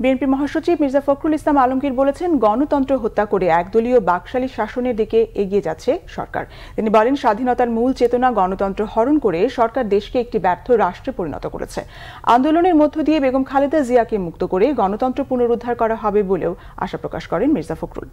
BNP মহাসচিব মির্জা ফখরুল ইসলাম আলমগীর বলেছেন, গণতন্ত্র হত্যা করে একদলীয় বাকশালী শাসনের দিকে এগিয়ে যাচ্ছে সরকার। তিনি বলেন, স্বাধীনতার মূল চেতনা গণতন্ত্র হরণ করে সরকার দেশকে একটি ব্যর্থ রাষ্ট্রে পরিণত করেছে। আন্দোলনের মধ্য দিয়ে বেগম খালেদা জিয়াকে মুক্ত করে গণতন্ত্র পুনরুদ্ধার করা হবে বলেও আশা প্রকাশ করেন মির্জা ফখরুল।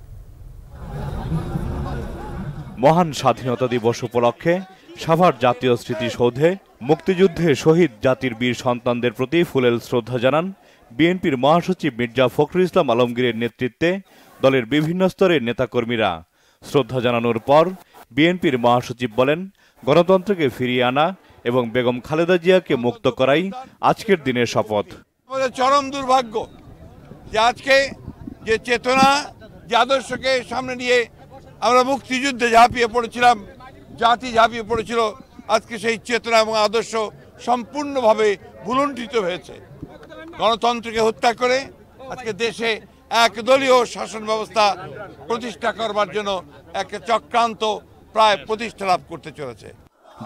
মহান স্বাধীনতা দিবস উপলক্ষে সাভার জাতীয় স্মৃতিসৌধে মুক্তিযুদ্ধে শহীদ জাতির বীর সন্তানদের প্রতি ফুলেল শ্রদ্ধা জানান বিএনপির মহাসচিব মির্জা ফখরুল ইসলাম আলমগীরের নেতৃত্বে দলের বিভিন্ন স্তরের নেতাকর্মীরা। শ্রদ্ধা জানানোর পর বিএনপির মহাসচিব বলেন, গণতন্ত্রকে ফিরিয়ে আনা এবং বেগম খালেদা জিয়াকে মুক্ত করাই আজকের দিনের শপথ। আমাদের চরম দুর্ভাগ্য যে আজকে যে চেতনা, যে আদর্শকে সামনে নিয়ে আমরা মুক্তিযুদ্ধে ঝাঁপিয়ে পড়েছিলাম, জাতি ঝাঁপিয়ে পড়েছিল, আজকে সেই চেতনা এবং আদর্শ সম্পূর্ণভাবে ভুলুণ্ঠিত হয়েছে। গণতন্ত্রকে হত্যা করে আজকে দেশে একদলীয় শাসন ব্যবস্থা প্রতিষ্ঠা করবার জন্য এক চক্রান্ত প্রায় প্রতিষ্ঠা লাভ করতে চলেছে।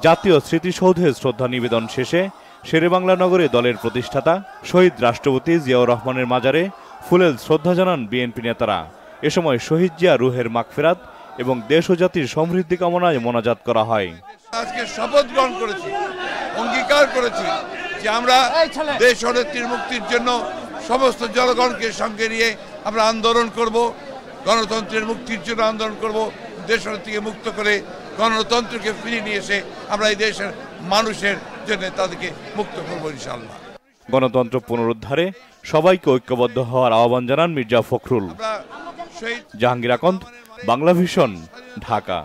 জাতীয় স্মৃতিসৌধে শ্রদ্ধা নিবেদন শেষে শেরেবাংলা নগরে দলের প্রতিষ্ঠাতা শহীদ রাষ্ট্রপতি জিয়াউর রহমানের মাজারে ফুলেল শ্রদ্ধা জানান বিএনপি নেতারা। এ সময় শহীদ জিয়া রুহের মাগফিরাত এবং দেশ ও জাতির সমৃদ্ধি কামনায় মোনাজাত করা হয়। আজকে শপথ গ্রহণ করেছি, অঙ্গীকার করেছি যে আমরা দেশ ও নেত্রীর মুক্তির জন্য সমস্ত জনগণকে সঙ্গে নিয়ে আমরা আন্দোলন করব, গণতন্ত্রের মুক্তির জন্য আন্দোলন করব। দেশ ও নেত্রীকে মুক্ত করে গণতন্ত্রকে ফিরিয়ে নিয়ে এসে আমরা এই দেশের মানুষের জন্য তাদেরকে মুক্ত করবো ইনশাআল্লাহ। গণতন্ত্র পুনরুদ্ধারে সবাইকে ঐক্যবদ্ধ হওয়ার আহ্বান জানান মির্জা ফখরুল। জাহাঙ্গীর আকন্দ, বাংলা ভিশন, ঢাকা।